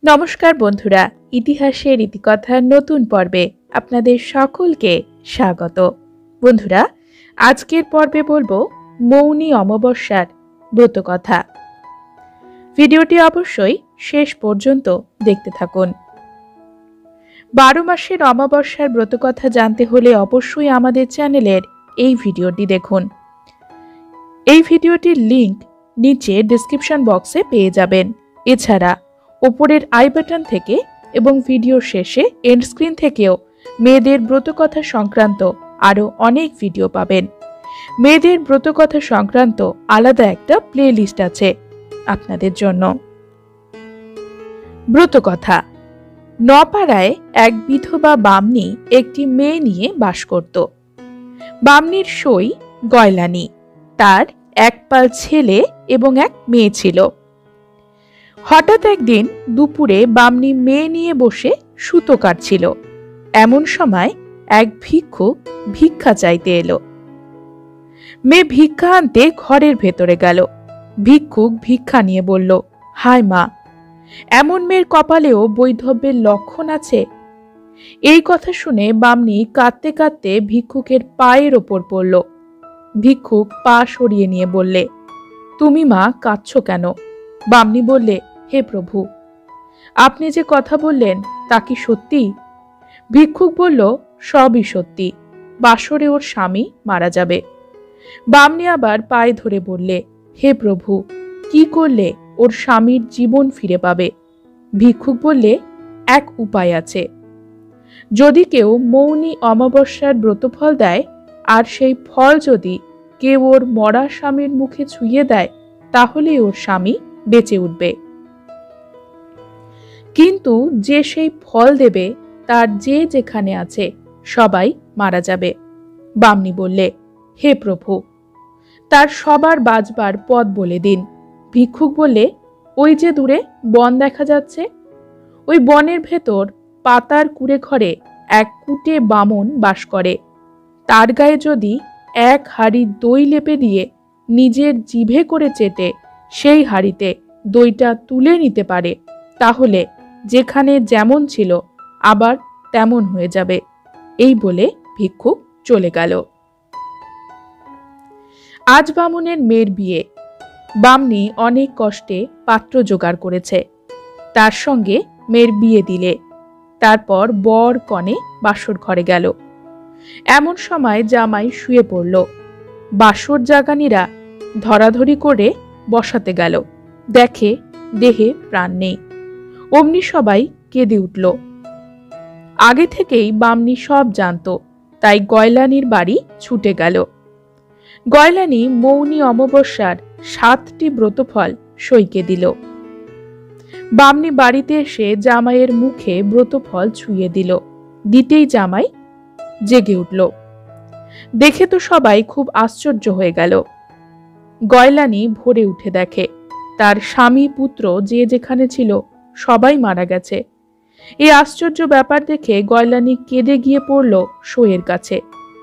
নমস্কার বন্ধুরা, ইতিহাসের ইতিকথার নতুন পর্বে আপনাদের সকলকে স্বাগত। বন্ধুরা, আজকের পর্বে বলবো মৌনী অমাবস্যার ব্রতকথা। ভিডিওটি অবশ্যই শেষ পর্যন্ত দেখতে থাকুন। 12 মাসের অমাবস্যার ব্রতকথা জানতে হলে অবশ্যই আমাদের চ্যানেলের এই ভিডিওটি দেখুন। এই ভিডিওটির লিংক নিচে ডেসক্রিপশন বক্সে পেয়ে যাবেন। এছাড়া উপরের আই বাটন থেকে এবং ভিডিও শেষে এন্ড স্ক্রিন থেকেও মেয়েদের ব্রতকথা সংক্রান্ত আরও অনেক ভিডিও পাবেন। মেয়েদের ব্রতকথা সংক্রান্ত আলাদা একটা প্লে লিস্ট আছে আপনাদের জন্য। ব্রতকথা। নপাড়ায় এক বিধবা বামনী একটি মেয়ে নিয়ে বাস করত। বামনীর সই গয়লানী, তার এক পাল ছেলে এবং এক মেয়ে ছিল। হঠাৎ একদিন দুপুরে বামনী মেয়ে নিয়ে বসে সুতো কাটছিল। এমন সময় এক ভিক্ষুক ভিক্ষা চাইতে এলো। মেয়ে ভিক্ষা আনতে ঘরের ভেতরে গেল। ভিক্ষুক ভিক্ষা নিয়ে বলল, হায় মা, এমন মেয়ের কপালেও বৈধব্যের লক্ষণ আছে? এই কথা শুনে বামনী কাঁদতে কাঁদতে ভিক্ষুকের পায়ের ওপর পড়ল। ভিক্ষুক পা সরিয়ে নিয়ে বললে, তুমি মা কাঁদছ কেন? বামনী বললে, হে প্রভু, আপনি যে কথা বললেন তা কি সত্যি? ভিক্ষুক বলল, সবই সত্যি, বাসরে ওর স্বামী মারা যাবে। বামনী আবার পায়ে ধরে বললে, হে প্রভু, কি করলে ওর স্বামীর জীবন ফিরে পাবে? ভিক্ষুক বললে, এক উপায় আছে। যদি কেউ মৌনী অমাবস্যার ব্রতফল দেয় আর সেই ফল যদি কেউ ওর মরা স্বামীর মুখে ছুঁয়ে দেয়, তাহলে ওর স্বামী বেঁচে উঠবে। কিন্তু যে সেই ফল দেবে তার যে যেখানে আছে সবাই মারা যাবে। বামনী বললে, হে প্রভু, তার সবার বাঁচবার পথ বলে দিন। ভিক্ষুক বললে, ওই যে দূরে বন দেখা যাচ্ছে, ওই বনের ভেতর পাতার কুড়ে ঘরে এক কুটে বামন বাস করে। তার গায়ে যদি এক হাঁড়ি দই লেপে দিয়ে নিজের জিভে করে চেটে সেই হাঁড়িতে দইটা তুলে নিতে পারে, তাহলে যেখানে যেমন ছিল আবার তেমন হয়ে যাবে। এই বলে ভিক্ষুক চলে গেল। আজ বামুনের মেয়ের বিয়ে। বামনী অনেক কষ্টে পাত্র জোগাড় করেছে। তার সঙ্গে মেয়ের বিয়ে দিলে। তারপর বর কনে বাসর ঘরে গেল। এমন সময় জামাই শুয়ে পড়ল। বাসর জাগানিরা ধরাধরি করে বসাতে গেল। দেখে দেহে প্রাণ নেই। অমনি সবাই কেঁদে উঠল। আগে থেকেই বামনী সব জানত, তাই গয়লানীর বাড়ি ছুটে গেল। গয়লানী মৌনী অমাবস্যার 7টি ব্রতফল সইকে দিল। বামনী বাড়িতে এসে জামাইয়ের মুখে ব্রতফল ছুঁয়ে দিল। দিতেই জামাই জেগে উঠল। দেখে তো সবাই খুব আশ্চর্য হয়ে গেল। গয়লানী ভোরে উঠে দেখে তার স্বামী পুত্র যে যেখানে ছিল সবাই মারা গেছে। এই আশ্চর্য ব্যাপার দেখে গয়লানী কেঁদে গিয়ে পড়ল সইয়ের কাছে।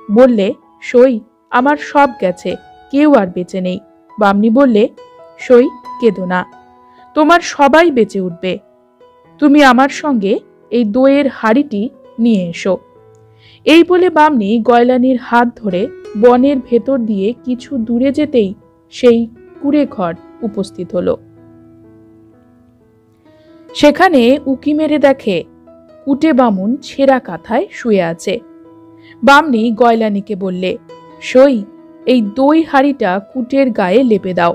বললে, সই, আমার সব গেছে, কেউ আর বেঁচে নেই। বামনী বললে, সই, কেঁদো না, তোমার সবাই বেঁচে উঠবে। তুমি আমার সঙ্গে এই দইয়ের হাঁড়িটি নিয়ে এসো। এই বলে বামনী গয়লানীর হাত ধরে বনের ভেতর দিয়ে কিছু দূরে যেতেই সেই কুড়ে ঘর উপস্থিত হলো। সেখানে উকি মেরে দেখে কুটে বামুন ছেঁড়া কাঁথায় শুয়ে আছে। বামনী গয়লানীকে বললে, সই, এই দই হাঁড়িটা কুটের গায়ে লেপে দাও।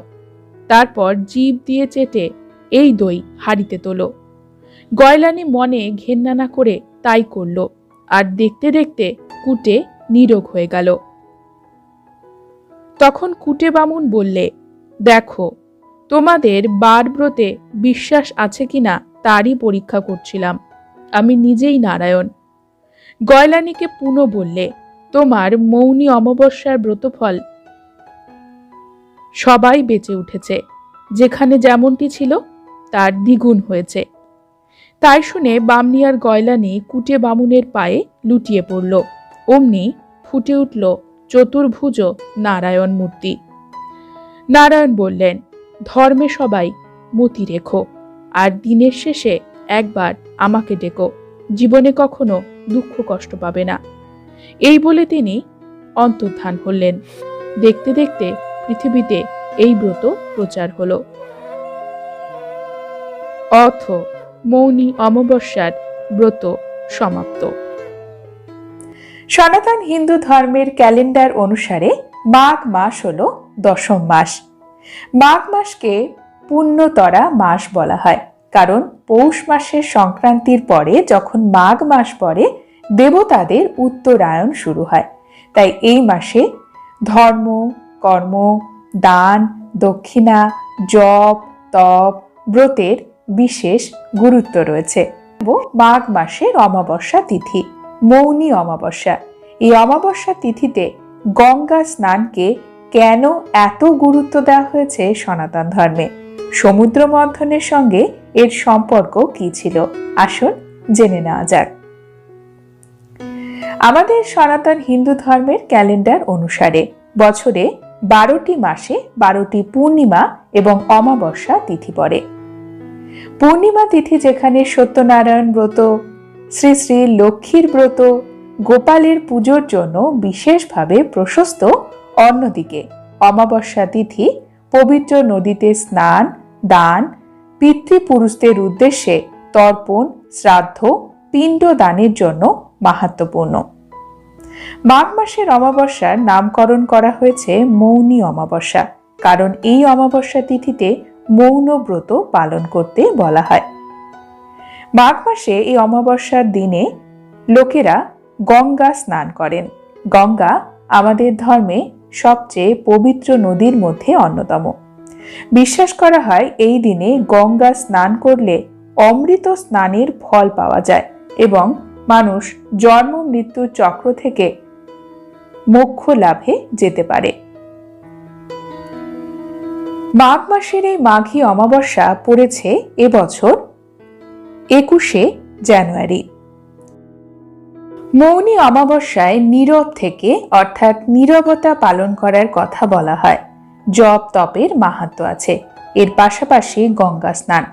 তারপর জিভ দিয়ে চেটে এই দই হাঁড়িতে তোলো। গয়লানী মনে ঘেন্না না করে তাই করল। আর দেখতে দেখতে কুটে নীরোগ হয়ে গেল। তখন কুটে বামুন বললে, দেখো, তোমাদের বার ব্রতে বিশ্বাস আছে কিনা তারই পরীক্ষা করছিলাম। আমি নিজেই নারায়ণ। গয়লানীকে পুনঃ বললে, তোমার মৌনী অমাবস্যার ব্রতফল সবাই বেঁচে উঠেছে, যেখানে যেমনটি ছিল তার দ্বিগুণ হয়েছে। তাই শুনে বামনী আর গয়লানী কুটে বামুনের পায়ে লুটিয়ে পড়ল। অমনি ফুটে উঠল চতুর্ভুজ নারায়ণ মূর্তি। নারায়ণ বললেন, ধর্মে সবাই মতি রেখো, আর দিনের শেষে একবার আমাকে ডেকো, জীবনে কখনো দুঃখ কষ্ট পাবে না। এই বলে তিনি অন্তর্ধান হলেন। দেখতে দেখতে পৃথিবীতে এই ব্রত প্রচার হলো। অর্থ: মৌনী অমাবস্যার ব্রত সমাপ্ত। সনাতন হিন্দু ধর্মের ক্যালেন্ডার অনুসারে মাঘ মাস হলো দশম মাস। মাঘ মাসকে পুণ্যতরা মাস বলা হয়, কারণ পৌষ মাসের সংক্রান্তির পরে যখন মাঘ মাস পড়ে দেবতাদের উত্তরায়ণ শুরু হয়। তাই এই মাসে ধর্ম, কর্ম, দান, দক্ষিণা, জপ, তপ, ব্রতের বিশেষ গুরুত্ব রয়েছে। মাঘ মাসের অমাবস্যা তিথি মৌনী অমাবস্যা। এই অমাবস্যা তিথিতে গঙ্গা স্নানকে কেন এত গুরুত্ব দেওয়া হয়েছে সনাতন ধর্মে? সমুদ্র মন্থনের সঙ্গে এর সম্পর্ক কি ছিল? আসুন জেনে নেওয়া যাক। আমাদের সনাতন হিন্দু ধর্মের ক্যালেন্ডার অনুসারে বছরে 12টি মাসে 12টি পূর্ণিমা এবং অমাবস্যা তিথি পড়ে। পূর্ণিমা তিথি যেখানে সত্যনারায়ণ ব্রত, শ্রী শ্রী লক্ষ্মীর ব্রত, গোপালের পুজোর জন্য বিশেষভাবে প্রশস্ত, অন্যদিকে অমাবস্যা তিথি পবিত্র নদীতে স্নান, দান, পিতৃপুরুষদের উদ্দেশ্যে তর্পণ, শ্রাদ্ধ, পিণ্ড দানের জন্য মাহাত্ম্যপূর্ণ। মাঘ মাসের অমাবস্যার নামকরণ করা হয়েছে মৌনী অমাবস্যা, কারণ এই অমাবস্যা তিথিতে মৌন ব্রত পালন করতে বলা হয়। মাঘ মাসে এই অমাবস্যার দিনে লোকেরা গঙ্গা স্নান করেন। গঙ্গা আমাদের ধর্মে সবচেয়ে পবিত্র নদীর মধ্যে অন্যতম। বিশ্বাস করা হয় এই দিনে গঙ্গা স্নান করলে অমৃত স্নানের ফল পাওয়া যায় এবং মানুষ জন্ম মৃত্যুর চক্র থেকে মোক্ষ লাভে যেতে পারে। মাঘ মাসের এই মাঘী অমাবস্যা পড়েছে এবছর 21শে জানুয়ারি। মৌনী অমাবস্যায় নীরব থেকে অর্থাৎ নীরবতা পালন করার কথা বলা হয়। জপ তপের মাহাত্ম্য আছে। এর পাশাপাশি গঙ্গা স্নান।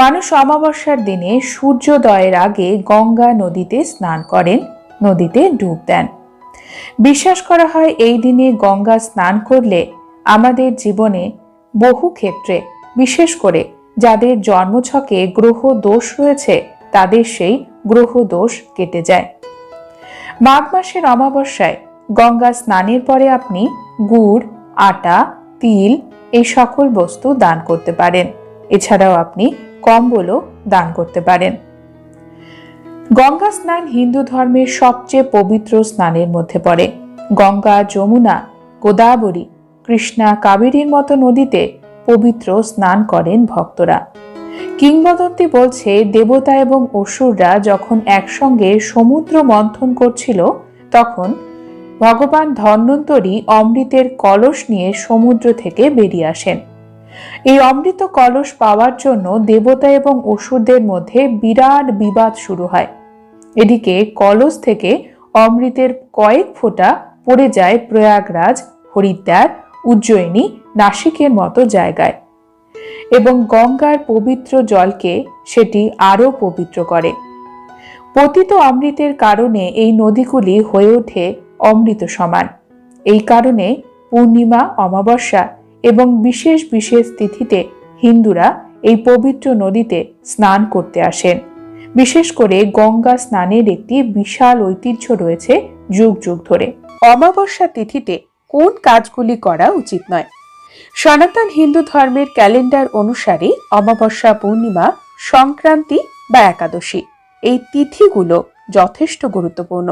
মানুষ অমাবস্যার দিনে সূর্যোদয়ের আগে গঙ্গা নদীতে স্নান করেন, নদীতে ডুব দেন। বিশ্বাস করা হয় এই দিনে গঙ্গা স্নান করলে আমাদের জীবনে বহু ক্ষেত্রে, বিশেষ করে যাদের জন্মছকে গ্রহ দোষ রয়েছে, তাদের সেই গ্রহ দোষ কেটে যায়। মাঘ মাসের অমাবস্যায় গঙ্গা স্নানের পরে আপনি গুড়, আটা, তিল এই সকল বস্তু দান করতে পারেন। এছাড়াও আপনি কম্বলও দান করতে পারেন। গঙ্গা স্নান হিন্দু ধর্মের সবচেয়ে পবিত্র স্নানের মধ্যে পড়ে। গঙ্গা, যমুনা, গোদাবরী, কৃষ্ণা, কাবেরীর মতো নদীতে পবিত্র স্নান করেন ভক্তরা। কিংবদন্তি বলছে দেবতা এবং অসুররা যখন একসঙ্গে সমুদ্র মন্থন করছিল তখন ভগবান ধন্বন্তরী অমৃতের কলস নিয়ে সমুদ্র থেকে বেরিয়ে আসেন। এই অমৃত কলস পাওয়ার জন্য দেবতা এবং অসুরদের মধ্যে বিরাট বিবাদ শুরু হয়। এদিকে কলস থেকে অমৃতের কয়েক ফোঁটা পড়ে যায় প্রয়াগরাজ, হরিদ্বার, উজ্জয়িনী, নাসিকের মতো জায়গায় এবং গঙ্গার পবিত্র জলকে সেটি আরও পবিত্র করে। পতিত অমৃতের কারণে এই নদীগুলি হয়ে ওঠে অমৃত সমান। এই কারণে পূর্ণিমা, অমাবস্যা এবং বিশেষ বিশেষ তিথিতে হিন্দুরা এই পবিত্র নদীতে স্নান করতে আসেন। বিশেষ করে গঙ্গা স্নানের একটি বিশাল ঐতিহ্য রয়েছে যুগ যুগ ধরে। অমাবস্যা তিথিতে কোন কাজগুলি করা উচিত নয়? সনাতন হিন্দু ধর্মের ক্যালেন্ডার অনুসারে অমাবস্যা, পূর্ণিমা, সংক্রান্তি বা একাদশী এই তিথিগুলো যথেষ্ট গুরুত্বপূর্ণ।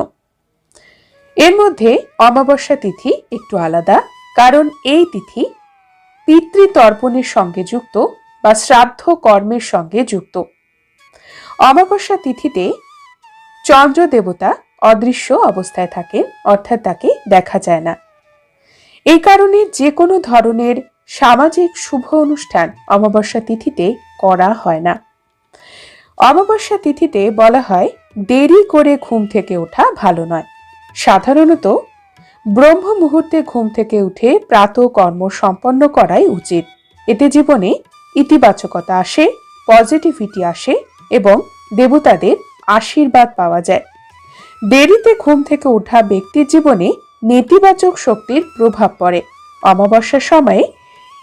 এর মধ্যে অমাবস্যা তিথি একটু আলাদা, কারণ এই তিথি পিতৃতর্পণের সঙ্গে যুক্ত বা শ্রাদ্ধ কর্মের সঙ্গে যুক্ত। অমাবস্যা তিথিতে চন্দ্র দেবতা অদৃশ্য অবস্থায় থাকেন, অর্থাৎ তাকে দেখা যায় না। এই কারণে যে কোনো ধরনের সামাজিক শুভ অনুষ্ঠান অমাবস্যা তিথিতে করা হয় না। অমাবস্যা তিথিতে বলা হয় দেরি করে ঘুম থেকে ওঠা ভালো নয়। সাধারণত ব্রহ্ম মুহূর্তে ঘুম থেকে উঠে প্রাতঃকর্ম সম্পন্ন করাই উচিত। এতে জীবনে ইতিবাচকতা আসে, পজিটিভিটি আসে, এবং দেবতাদের আশীর্বাদ পাওয়া যায়। দেরিতে ঘুম থেকে ওঠা ব্যক্তির জীবনে নেতিবাচক শক্তির প্রভাব পড়ে। অমাবস্যার সময়ে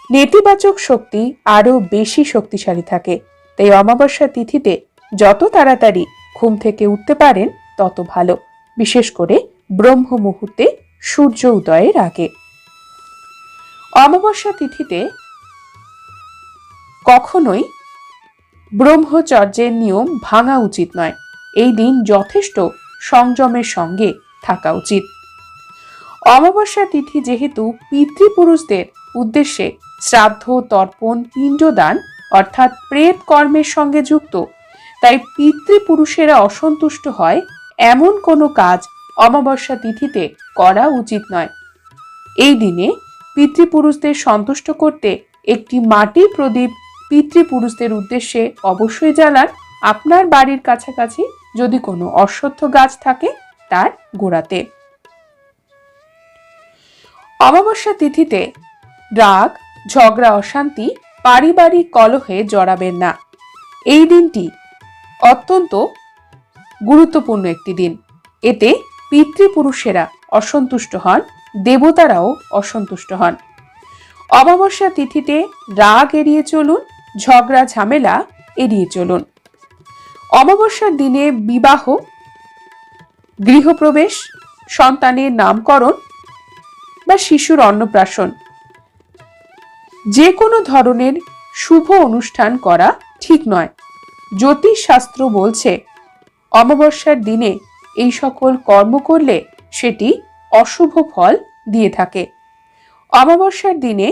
নেতিবাচক শক্তি আরো বেশি শক্তিশালী থাকে। তাই অমাবস্যা তিথিতে যত তাড়াতাড়ি ঘুম থেকে উঠতে পারেন তত ভালো, বিশেষ করে ব্রহ্ম মুহূর্তে সূর্য উদয়ের আগে। অমাবস্যা তিথিতে কখনোই ব্রহ্মচর্যের নিয়ম ভাঙা উচিত নয়। এই দিন যথেষ্ট সংযমের সঙ্গে থাকা উচিত। অমাবস্যা তিথি যেহেতু পিতৃপুরুষদের উদ্দেশ্যে শ্রাদ্ধ, তর্পণ, পিণ্ডদান অর্থাৎ প্রেত কর্মের সঙ্গে যুক্ত, তাই পিতৃপুরুষেরা অসন্তুষ্ট হয় এমন কোনো কাজ অমাবস্যা তিথিতে করা উচিত নয়। এই দিনে পিতৃপুরুষদের সন্তুষ্ট করতে একটি মাটির প্রদীপ পিতৃপুরুষদের উদ্দেশ্যে অবশ্যই জ্বালান। আপনার বাড়ির কাছাকাছি যদি কোনো অশ্বত্থ গাছ থাকে তার গোড়াতে। অমাবস্যা তিথিতে রাগ, ঝগড়া, অশান্তি, পারিবারিক কলহে জড়াবেন না। এই দিনটি অত্যন্ত গুরুত্বপূর্ণ একটি দিন। এতে পিতৃপুরুষেরা অসন্তুষ্ট হন, দেবতারাও অসন্তুষ্ট হন। অমাবস্যা তিথিতে রাগ এড়িয়ে চলুন, ঝগড়া ঝামেলা এড়িয়ে চলুন। অমাবস্যার দিনে বিবাহ, গৃহপ্রবেশ, সন্তানের নামকরণ বা শিশুর অন্নপ্রাশন, যে কোনো ধরনের শুভ অনুষ্ঠান করা ঠিক নয়। জ্যোতিষশাস্ত্র বলছে অমাবস্যার দিনে এই সকল কর্ম করলে সেটি অশুভ ফল দিয়ে থাকে। অমাবস্যার দিনে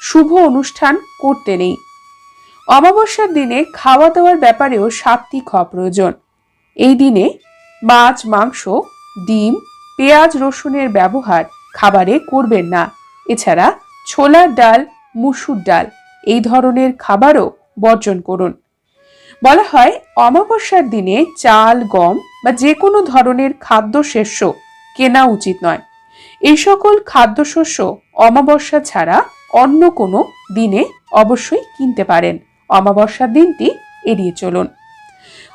শুভ অনুষ্ঠান করতে নেই। অমাবস্যার দিনে খাওয়া দাওয়ার ব্যাপারেও সাত্ত্বিক হওয়া প্রয়োজন। এই দিনে মাছ, মাংস, ডিম, পেঁয়াজ, রসুনের ব্যবহার খাবারে করবেন না। এছাড়া ছোলার ডাল, মুসুর ডাল এই ধরনের খাবারও বর্জন করুন। বলা হয় অমাবস্যার দিনে চাল, গম বা যে কোনো ধরনের খাদ্যশস্য কেনা উচিত নয়। এই সকল খাদ্যশস্য অমাবস্যা ছাড়া অন্য কোনো দিনে অবশ্যই কিনতে পারেন। অমাবস্যার দিনটি এড়িয়ে চলুন।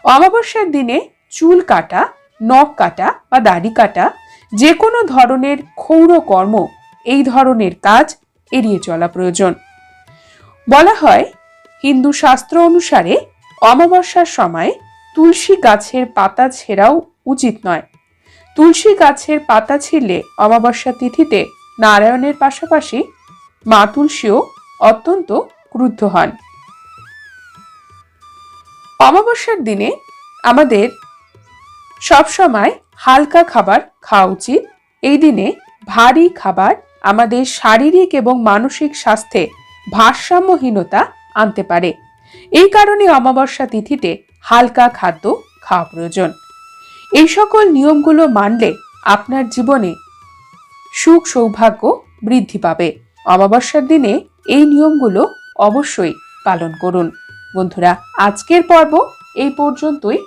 অমাবস্যার দিনে চুল কাটা, নখ কাটা বা দাড়ি কাটা, যে কোনো ধরনের ক্ষৌর কর্ম, এই ধরনের কাজ এড়িয়ে চলা প্রয়োজন। বলা হয় হিন্দু শাস্ত্র অনুসারে অমাবস্যার সময় তুলসী গাছের পাতা ছেঁড়াও উচিত নয়। তুলসী গাছের পাতা ছিঁড়লে অমাবস্যা তিথিতে নারায়ণের পাশাপাশি মা তুলসীও অত্যন্ত ক্রুদ্ধ হন। অমাবস্যার দিনে আমাদের সবসময় হালকা খাবার খাওয়া উচিত। এই দিনে ভারী খাবার আমাদের শারীরিক এবং মানসিক স্বাস্থ্যে ভারসাম্যহীনতা আনতে পারে। এই কারণে অমাবস্যা তিথিতে হালকা খাদ্য খাওয়া প্রয়োজন। এই সকল নিয়মগুলো মানলে আপনার জীবনে সুখ সৌভাগ্য বৃদ্ধি পাবে। অমাবস্যার দিনে এই নিয়মগুলো অবশ্যই পালন করুন। বন্ধুরা, আজকের পর্ব এই পর্যন্তই।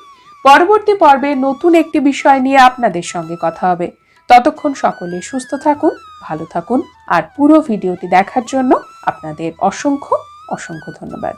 পরবর্তী পর্বে নতুন একটি বিষয় নিয়ে আপনাদের সঙ্গে কথা হবে। ততক্ষণ সকলে সুস্থ থাকুন, ভালো থাকুন। আর পুরো ভিডিওটি দেখার জন্য আপনাদের অসংখ্য অসংখ্য ধন্যবাদ।